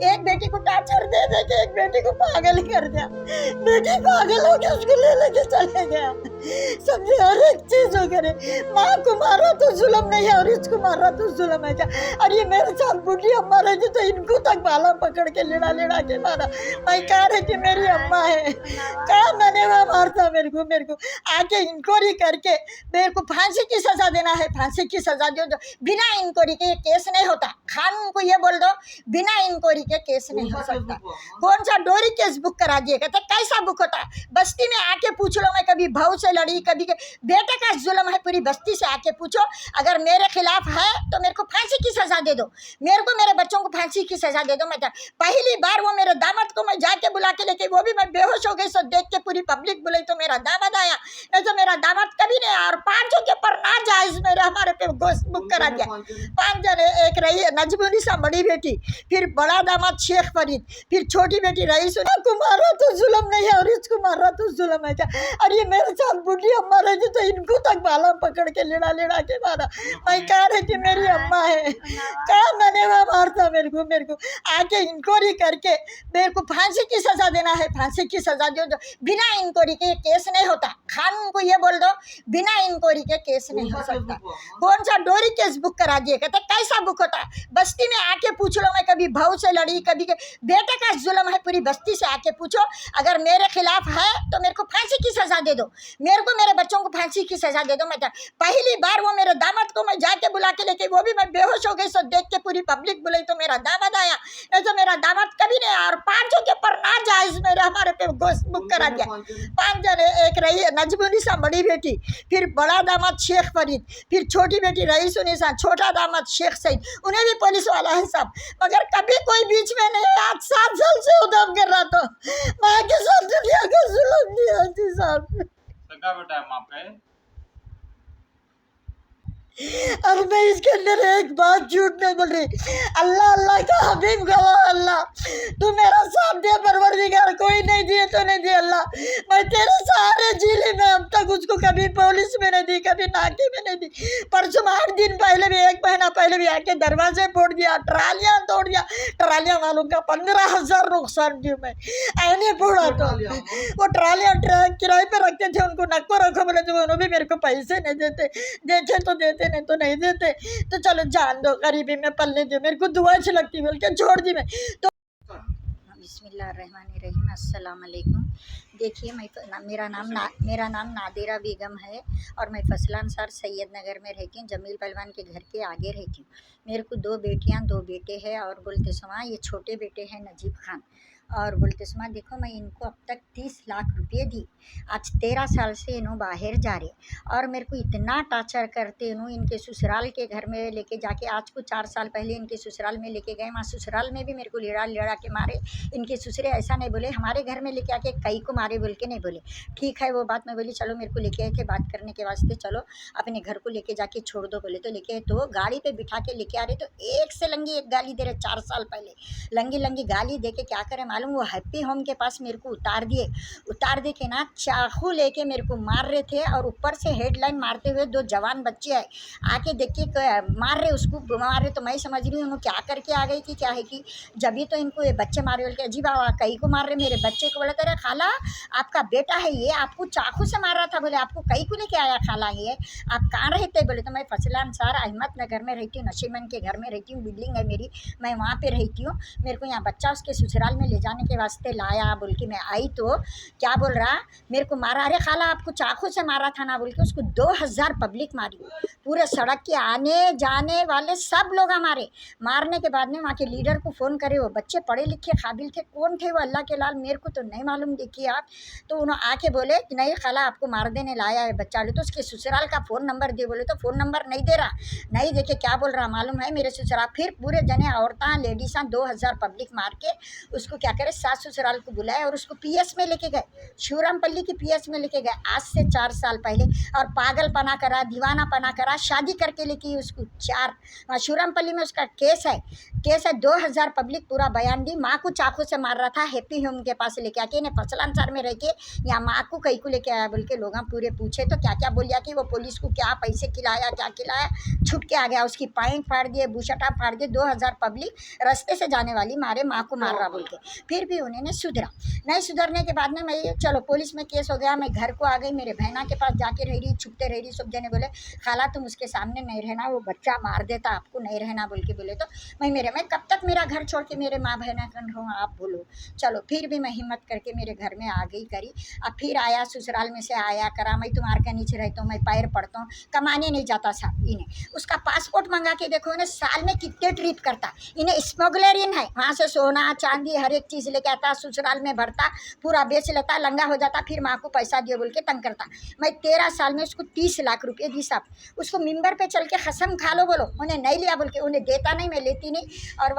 एक बेटी को टार्चर दे दे के एक बेटी को पागल ही कर दिया। बेटी पागल हो गया, उसको ले लेके चले गया। समझे, हर एक चीज हो करे। माँ को मारा तो जुल्म नहीं है और इसको मारा तो जुल्म है क्या? और ये मेरे साथ बुढ़ी अम्मा रही तो इनको तक बाला पकड़ के लेड़ा लेड़ा के मारा। मैं कह रही थी मेरी अम्मा है, कहा मैंने वहाँ मारता मेरे को आके इंक्वायरी करके मेरे को फांसी की सजा देना है, फांसी की सजा दो। बिना इंक्वायरी के ये केस नहीं होता। कानून को ये बोल दो बिना इंक्वायरी के केस नहीं हो सकता। कौन सा डोरी केस बुक करा दिए? कहते कैसा बुक होता है? बस्ती में आके पूछ लो। मैं कभी भाव से लड़ी, कभी बेटे का जुल्म है, पूरी बस्ती से आके पूछो। अगर मेरे खिलाफ है तो मेरे को फांसी की सजा दे दो, मेरे को मेरे बच्चों को फांसी की सजा दे दो। मैं पहली बार वो मेरे दामाद को मैं जाके बुला के लेके, वो भी मैं बेहोश हो गई। सब देख के पूरी पब्लिक बोले तो मेरा दामाद आया, नहीं तो मेरा दामाद कभी नहीं आया। और 5 के पर ना जायज मेरे हमारे पे गोश्त बुक करा दिया। 5 जने, एक रही नजमुनिसा बड़ी बेटी, फिर बड़ा दामाद शेख फरीद, फिर छोटी बेटी रईस। को मारा तो जुल्म नहीं है और इसको मारा तो जुल्म है क्या? और ये मेरे साथ बुढ़ी अम्मा रही तो इनको तक बाला पकड़ के लेड़ा लेड़ा के मारा। मैं कह रही थी मेरी अम्मा है, कहा मैंने वहाँ मारता मेरे को आके इंक्वायरी करके मेरे को फांसी की सजा देना है, फांसी की सजा दो। बिना इंक्वायरी के केस नहीं होता। कानून को ये बोल दो बिना इंक्वायरी के केस नहीं हो सकता। कौन सा डोरी केस बुक करा दिए? कहते कैसा बुक होता है? बस्ती में आके पूछ लो। मैं कभी भाव से लड़ी, कभी बेटे का जुल्म है, पूरी बस्ती से आके पूछो। अगर मेरे खिलाफ है तो मेरे को फांसी की सजा दे दो, मेरे को मेरे बच्चों को फांसी की सजा दे दो। मैं पहली बार वो मेरे दामाद को मैं जाके बुला के लेके, वो भी मैं बेहोश हो गई। सब देख के पूरी पब्लिक बोले तो मेरा दामाद आया, नहीं तो मेरा दामाद कभी नहीं आया। और 5 के पर ना जायज मेरे हमारे पे गोश्त बुक करा दिया। 5 जने, एक रही नजमुनिसा बड़ी बेटी, फिर बड़ा दामाद शेख फरीद, फिर छोटी बेटी रईस उन्नीसा, छोटा दामाद शेख सईद, उन्हें भी पुलिस वाला है सब। मगर कभी कोई बीच में नहीं। आज 7 साल से उधम कर रहा था, माँ के साथ दुनिया का जुल्म दिया जी साहब। सगा बेटा है माँ पे। अब मैं इसके अंदर एक बात झूठ नहीं बोल रही। अल्लाह अल्लाह का हबीब गवाह, अल्लाह तू मेरा साथ दे परवरदिगार। कोई नहीं दिए तो नहीं दिए अल्लाह, मैं तेरे सहारे जी ली। मैं अब तक उसको कभी पुलिस में नहीं दी, कभी नाके में नहीं दी। परसों 8 दिन पहले भी, 1 महीना पहले भी आके दरवाजे फोड़ दिया, ट्रालियाँ तोड़ दिया। ट्रालियाँ वालों का 15,000 नुकसान दिया मैं। ऐने फोड़ा तो वो ट्रालियाँ किराए पे रखते थे, उनको नक्को रखो बोले तो उन्होंने भी मेरे को पैसे नहीं देते। देते तो देते नहीं तो नहीं देते। तो चलो जान दो, गरीबी में पलने दो, मेरे को दुआ अच्छी लगती बोल के छोड़ दी मैं तो। बिस्मिल्लाहिर्रहमानिर्रहीम, अस्सलाम वालेकुम। देखिए, मेरा नाम नादिरा बेगम है और मैं फसला अंसार सैयद नगर में रहती हूँ, जमील पहलवान के घर के आगे रहती हूँ। मेरे को 2 बेटियाँ 2 बेटे हैं। और बोलते सुना, ये छोटे बेटे हैं नजीब खान। और बोलते सुना, देखो मैं इनको अब तक 30 लाख रुपये दी। आज 13 साल से इन्हों बाहर जा रहे और मेरे को इतना टार्चर करते इन्हों। इनके ससुराल के घर में लेके जाके, आज को 4 साल पहले इनके ससुराल में लेके गए। वहाँ ससुराल में भी मेरे को लेड़ा लेड़ा के मारे। इनके ससुरे ऐसा नहीं बोले, हमारे घर में लेके आके कई को मारे बोल के नहीं बोले। ठीक है, वो बात मैं बोली चलो मेरे को लेके आए थे बात करने के वास्ते, चलो अपने घर को लेके जाके छोड़ दो बोले। तो लेके तो गाड़ी पे बिठा के लेके आ रहे, तो एक से लंगी एक गाली दे रहे। 4 साल पहले लंगी लंगी गाली दे के क्या करे मालूम? वो हैप्पी होम के पास मेरे को उतार दे के ना चाकू लेके मेरे को मार रहे थे। और ऊपर से हेडलाइन मारते हुए 2 जवान बच्चे आए, आके देख के मार रहे, उसको मार रहे। तो मैं समझ रही हूँ उन्होंने क्या करके आ गई थी, क्या है कि जब ही तो इनको ये बच्चे मारे बोल के, अजी बाबा कई को मार रहे मेरे बच्चे को। बोला तेरा खाला आपका बेटा है, ये आपको चाकू से मार रहा था। बोले आपको कई को लेके आया खाला, ये आप कहाँ रहते? बोले तो मैं फसला अंसार अहमद नगर में रहती हूँ, नशीमन के घर में रहती हूँ, बिल्डिंग है मेरी, मैं वहाँ पे रहती हूँ। मेरे को यहाँ बच्चा उसके ससुराल में ले जाने के वास्ते लाया बोल के मैं आई, तो क्या बोल रहा मेरे को मारा। अरे खाला आपको चाकू से मारा था ना बोल के। उसको 2000 पब्लिक मारी, पूरे सड़क के आने जाने वाले सब लोग हमारे। मारने के बाद में वहाँ के लीडर को फ़ोन करे, वो बच्चे पढ़े लिखे काबिल थे, कौन थे वो अल्लाह के लाल मेरे को तो नहीं मालूम, देखिए आप। तो उन्होंने आके बोले कि नहीं खाला आपको मार देने लाया है बच्चा। तो उसके ससुराल का फ़ोन नंबर दे, बोले तो फ़ोन नंबर नहीं दे रहा। नहीं देखे क्या बोल रहा मालूम है, मेरे ससुराल फिर पूरे जने औरतां लेडीज़ां 2000 पब्लिक मार के उसको क्या क्या करे, सास ससुराल को बुलाए और उसको पीएस में लेके गए, शिवरामपल्ली की पीएस में लेके गए आज से 4 साल पहले। और पागलपना करा, दीवानापना करा, शादी करके लेके उसको 4 शिवरामपल्ली में उसका केस है 2000 पब्लिक पूरा बयान दी। माँ को चाकू से मार रहा था, हैप्पी होम के पास लेके आके इन्हें फसलांसर में रह के यहाँ माँ को कहीं को लेके आया बोल के लोग पूरे पूछे तो क्या क्या बोलिया कि वो पुलिस को क्या पैसे खिलाया, क्या खिलाया, छुट के आ गया। उसकी पाइन फाड़ दिए, बुशटा फाड़ दिए। 2000 पब्लिक रास्ते से जाने वाली मारे माँ को मार रहा बोल के, फिर भी उन्होंने सुधरा नहीं। सुधरने के बाद में मैं चलो पुलिस में केस हो गया, मैं घर को आ गई, मेरे बहना के पास जाके रह रही, छुपते रह रही। सब जने बोले खाला तुम उसके सामने नहीं रहना, वो बच्चा मार देता, आपको नहीं रहना बोल के बोले। तो मैं कब तक मेरा घर छोड़ के मेरे माँ बहना कर रहूँ, आप बोलो। चलो फिर भी मैं हिम्मत करके मेरे घर में आ गई करी। अब फिर आया ससुराल में से आया करा, मैं तुम्हारे के नीचे रहता हूँ, मैं पैर पड़ता हूँ, कमाने नहीं जाता साहब। इन्हें उसका पासपोर्ट मंगा के देखो, इन्हें साल में कितने ट्रिप करता, इन्हें स्मगलर इन है, वहाँ से सोना चांदी हर एक चीज़ लेके आता, ससुराल में भरता, पूरा बेच लेता, लंगा हो जाता, फिर माँ को पैसा दियो बोल के तंग करता। मैं 13 साल में उसको 30 लाख रुपये दी साहब। उसको मिंबर पे चल के कसम खा लो बोलो, उन्हें नहीं लिया बोल के, उन्हें देता नहीं, मैं लेती नहीं। और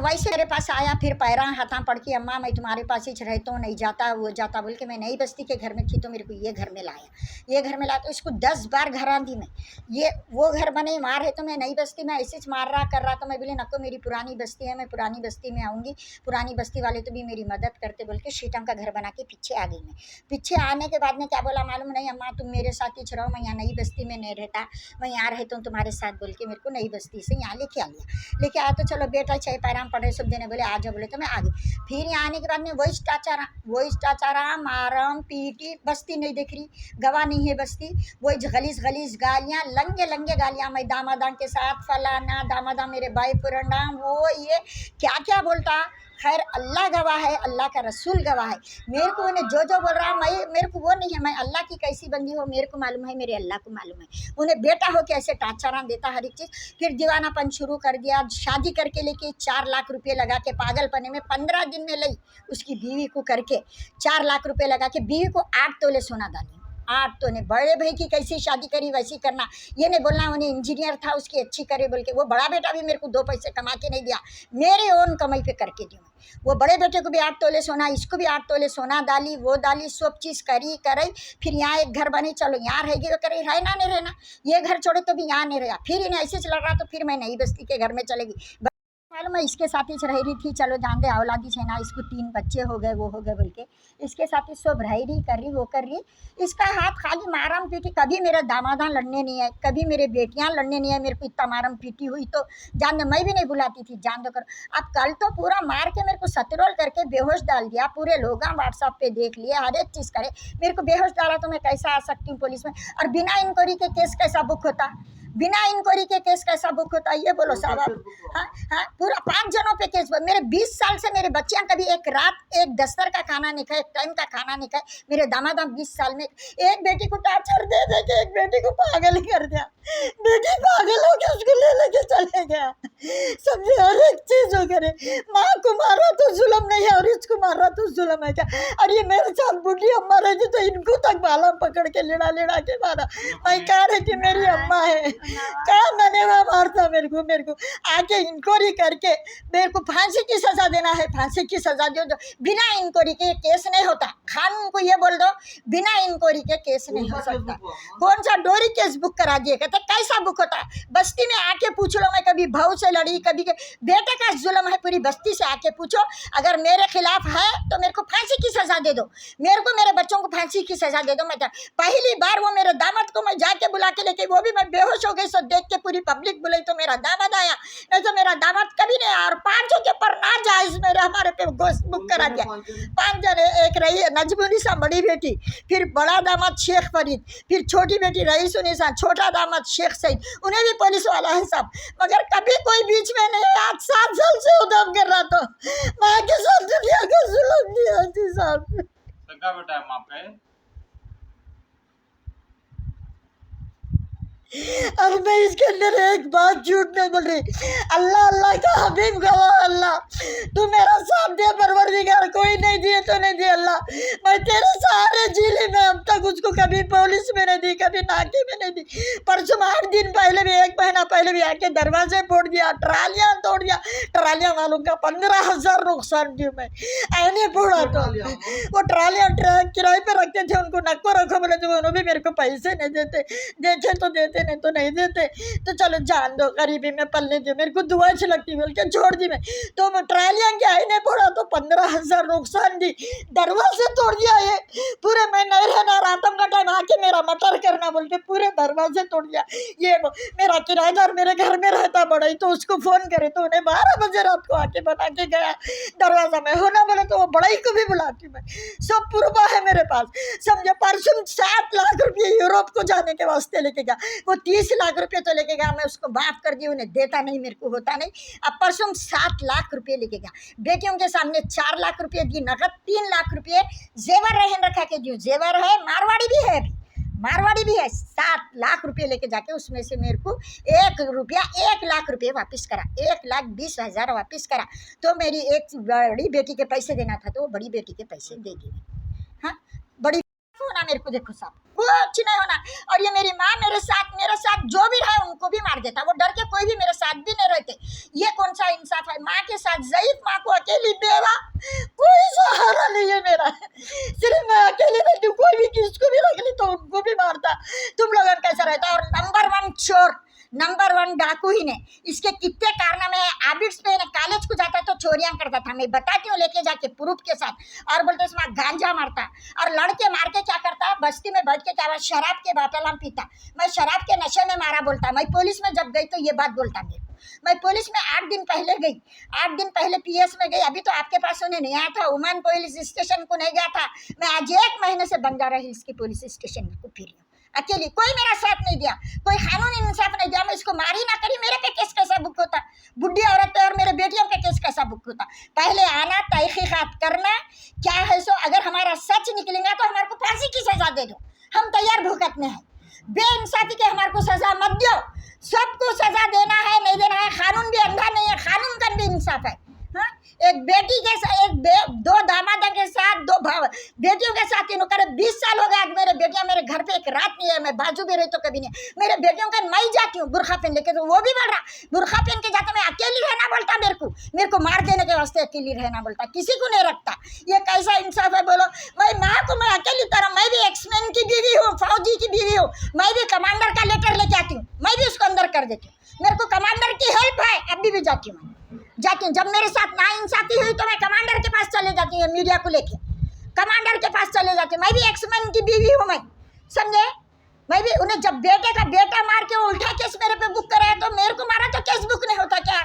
वैसे मेरे पास आया, फिर पैरा हाथा पड़ के अम्मा मैं तुम्हारे पास ही रहता हूँ, नहीं जाता वो जाता बोल के। मैं नई बस्ती के घर में थी तो मेरे को ये घर में लाया, ये घर में लाया तो इसको 10 बार घर आंधी मैं, ये वो घर बने मार है तो मैं नई बस्ती में ऐसे मार रहा कर रहा। तो मैं बोले नको मेरी पुरानी बस्ती है, मैं पुरानी बस्ती में आऊँगी, पुरानी बस्ती वाले तो भी मेरी मदद करते बोल के शीटम का घर बना के पीछे आ गई। मैं पीछे आने के बाद में क्या बोला मालूम नहीं, अम्मा तुम मेरे साथ ही रहो, मैं यहाँ नई बस्ती में नहीं रहता, मैं यहाँ रहता हूँ तुम्हारे साथ बोल के मेरे को नई बस्ती से यहाँ लेके आ लिया। लेके आया तो चलो बेटा 6 पैराम पढ़े, सब जने बोले आ जाओ बोले तो मैं आ गई। फिर यहाँ आने के बाद में वही स्टाचारा मारम पीटी, बस्ती नहीं दिख रही, गवाह नहीं है बस्ती, वही गलीज गालियाँ, लंगे गालियाँ। मैं दामादा के साथ फलाना दामादा मेरे भाई पुरंडा वो ये क्या क्या बोलता। खैर अल्लाह गवाह है, अल्लाह का रसूल गवाह है, मेरे को उन्हें जो जो बोल रहा मेरे को वो नहीं है, मैं अल्लाह की कैसी बंदी हो मेरे को मालूम है, मेरे अल्लाह को मालूम है। उन्हें बेटा हो के ऐसे टाचारा देता हर एक चीज़। फिर दीवानापन शुरू कर दिया, शादी करके लेके 4 लाख रुपये लगा के पागलपने में 15 दिन में लाई उसकी बीवी को करके 4 लाख रुपये लगा के बीवी को 8 तोले सोना डाली। 8 तोले। बड़े भाई की कैसी शादी करी वैसी करना, ये नहीं बोलना उन्हें इंजीनियर था उसकी अच्छी करे बोल के। वो बड़ा बेटा भी मेरे को 2 पैसे कमा के नहीं दिया, मेरे ओन कमाई पे करके दी। वो बड़े बेटे को भी 8 तोले सोना, इसको भी 8 तोले सोना डाली, वो डाली, सब चीज़ करी कराई। फिर यहाँ एक घर बनी, चलो यहाँ रहेगी तो करे, रहना नहीं रहना, ये घर छोड़े तो भी यहाँ नहीं रहा। फिर इन्हें ऐसे चल रहा तो फिर मैं नई बस्ती के घर में चलेगी मालूम मैं इसके साथ ही रह रही थी। चलो जान दे औलादी से ना, इसको 3 बच्चे हो गए वो हो गए बोल के इसके साथ ही सब रह रही कर रही वो कर रही। इसका हाथ खाली मारम पीटी, कभी मेरे दामादा लड़ने नहीं है, कभी मेरे बेटियां लड़ने नहीं है। मेरे को इतना मारम पीटी हुई तो जान दे मैं भी नहीं बुलाती थी, जान दो कर। अब कल तो पूरा मार के मेरे को सतरोल करके बेहोश डाल दिया, पूरे लोग व्हाट्सएप पे देख लिए, हर एक चीज़ करे, मेरे को बेहोश डाला। तो मैं कैसा आ सकती हूँ पुलिस में? और बिना इंक्वायरी के केस कैसा बुक होता, बिना इंक्वायरी के केस कैसा बुक होता है ये बोलो साहब आप। हाँ पूरा 5 जनों पे केस। मेरे 20 साल से मेरे बच्चियां कभी एक रात एक दस्तर का खाना नहीं खाए, एक टाइम का खाना नहीं खाए। मेरे दामाद 20 साल में एक बेटी को टार्चर दे दे के एक बेटी को पागल ही कर दिया। बेटी पागल हो के उसको ले लेके चले गया, समझे, हर एक चीज हो करे। माँ को मारा तो जुल्म नहीं है और इसको मारा तो जुल्म है क्या? और ये मेरे साथ बुढ़ी अम्मा रही तो इनको तक बाला पकड़ के लेड़ा के मारा। मैं कह रही कि मेरी अम्मा है, कहा मैंने वहाँ मारता मेरे को आके इंक्वायरी करके मेरे को फांसी की सजा देना है, फांसी की सजा दो। बिना इंक्वायरी के केस नहीं होता, कानून को ये बोल दो बिना इंक्वायरी के केस नहीं हो सकता। कौन सा डोरी केस बुक करा दिए, कहते कैसा बुक होता? बस्ती में आके पूछ लो, मैं कभी भाव से लड़ी, कभी बेटे का जुल्म है, पूरी बस्ती से आके पूछो। अगर मेरे खिलाफ है तो मेरे को फांसी की सजा दे दो, मेरे को मेरे बच्चों को फांसी की सजा दे दो। मैं पहली बार वो मेरे दामाद को मैं जाके बुला के लेके, वो भी मैं बेहोश हो गई। सो देख के पूरी पब्लिक बुलाई तो मेरा दामाद आया, नहीं तो मेरा दामाद कभी नहीं आया। और 5 के पर ना जायज मेरे हमारे पे गोश्त बुक करा दिया। 5 जने, एक रही है नजमुनिसा बड़ी बेटी, फिर बड़ा दामाद शेख फरीद, फिर छोटी बेटी रईसुनिसा, छोटा दामाद शेख सईद, उन्हें भी पुलिस वाला है सब। मगर कभी कोई बीच में नहीं। आज 7 साल से उदम कर रहा तो माँ के साथ दुनिया का जुल्म दिया जी साहब। सगा बेटा है माँ पे। अब मैं इसके अंदर एक बात झूठ नहीं बोल रही। अल्लाह अल्लाह का हबीब गवाह, अल्लाह तू मेरा साथ दे परवरदिगार, कोई नहीं दिए तो नहीं दिए अल्लाह, मैं तेरे सहारे जी ली। मैं अब तक उसको कभी पुलिस में नहीं दी, कभी नाके में नहीं दी। परसों 8 दिन पहले भी, 1 महीना पहले भी आके दरवाजे फोड़ दिया, ट्रालियाँ तोड़ दिया। ट्रालियाँ वालों का 15,000 नुकसान दिया मैं, ऐने फोड़ा। तो वो ट्रालियाँ किराए पे रखते थे, उनको नक्को रखो बोले तो उन्होंने भी मेरे को पैसे नहीं देते, देते तो देते नहीं तो नहीं देते। तो चलो जान दो, गरीबी में पलने दो, मेरे को दुआ अच्छी लगती बोल के छोड़ दी मैं। तो वो ट्रालियाँ क्या आईने फोड़ा तो 15,000 नुकसान दी, दरवाजे तोड़ दिया। ये पूरे मैं नहीं रहना, रातम का टाइम आके मेरा मटर करना बोल के पूरे दरवाजे तोड़ दिया। ये मेरा किराएदार मेरे घर में रहता बड़ा ही, तो उसको फोन करे तो उन्हें 12 बजे रात को आके बना के गया दरवाजा में। होना बोले तो वो बड़ा ही को भी बुलाती मैं, सब पूर्वा है मेरे पास समझो। परसों 7 लाख रुपये यूरोप को जाने के वास्ते लेके गया, वो 30 लाख रुपये तो लेके गया, मैं उसको माफ कर दी, उन्हें देता नहीं, मेरे को होता नहीं। अब परसों 7 लाख रुपये लेके गया, बेटियों के सामने 4 लाख रुपये दी नगद, 3 लाख रुपये जेवर रहन रखा के दी, जेवर है मारवाड़ी भी है, मारवाड़ी भी है। 7 लाख रुपये लेके जाके उसमें से मेरे को 1 लाख रुपये वापस करा, 1,20,000 वापस करा। तो मेरी एक बड़ी बेटी के पैसे देना था, तो वो बड़ी बेटी के पैसे दे दिए। हाँ, बड़ी होना मेरे को देखो साहब, कुछ नहीं होना। और ये मेरी माँ मेरे साथ जो भी रहा उनको भी मार देता, वो डर के कोई भी मेरे साथ भी नहीं रहते। ये कौन सा इंसाफ है? माँ के साथ ज़ईफ माँ को अकेली बेवा, कोई सहारा नहीं है मेरा, सिर्फ मैं अकेली रहती हूँ। कोई भी किसको भी रख ली तो उनको भी मारता। तुम लोगों कैसा रहता? और नंबर 1 चोर, नंबर 1 डाकू ही ने, इसके कितने कारनामे हैं। आबिड्स पे कॉलेज को जाता तो चोरियां करता था, मैं बताती हूँ लेके जाके प्रूफ के साथ। और बोलते इसमें गांजा मारता, और लड़के मार के क्या करता, बस्ती में बैठ के क्या शराब के बोतल पीता। मैं शराब के नशे में मारा बोलता। मैं पुलिस में जब गई तो ये बात बोलता मेरे को। मैं पुलिस में 8 दिन पहले गई, 8 दिन पहले PS में गई, अभी तो आपके पास उन्हें नहीं आया था, वुमेन पुलिस स्टेशन को नहीं गया था मैं। आज 1 महीने से बंजारा हिल्स की पुलिस स्टेशन को फिर अकेली, कोई मेरा साथ नहीं दिया, कोई कानूनी इंसाफ नहीं दिया। मैं इसको मारी ना करी, मेरे पे केस कैसा बुक होता? बुढ़ी औरत है और मेरे बेटियों पे केस कैसा बुक होता? पहले आना, तहकीकात करना, क्या है सो अगर हमारा सच निकलेगा तो हमारे को फांसी की सजा दे दो, हम तैयार भुगतने हैं। बेइंसाफी के हमारे को सजा मत दो, सबको सजा देना है, नहीं देना है। कानून भी अंधा नहीं है, कानून का भी इंसाफ है। हाँ, एक बेटी के साथ, 2 दामादों के साथ, 2 बेटियों के साथ इन्हों करे 20 साल हो गए। आज मेरे बेटियां मेरे घर पे एक रात नहीं है, मैं बाजू भी रही तो कभी नहीं। मेरे बेटियों का मैं जाती हूँ बुरखा पहन लेके, तो वो भी बोल रहा बुरखा पहन के जाते मैं अकेली रहना बोलता, मेरे को मार देने के वास्ते अकेली रहना बोलता, किसी को नहीं रखता। ये कैसा इंसाफ है बोलो? मैं माँ को मैं अकेली तरह, मैं भी एक्समैन की बीवी हूँ, फौजी की बीवी हूँ, मैं भी कमांडर का लेटर लेके आती हूँ, मैं भी उसको अंदर कर देती हूँ। मेरे को कमांडर की हेल्प है, अभी भी जाती हूँ, जाती हूँ। जब मेरे साथ नाइंसाफी हुई तो मैं कमांडर के पास चले जाती हूँ, मीडिया को लेके कमांडर के पास चले जाती हूँ। मैं भी एक्समैन की बीवी हूँ, मैं समझे। मैं भी उन्हें जब बेटे का बेटा मार के उल्टा केस मेरे पे बुक कराया तो मेरे को मारा तो केस बुक नहीं होता क्या?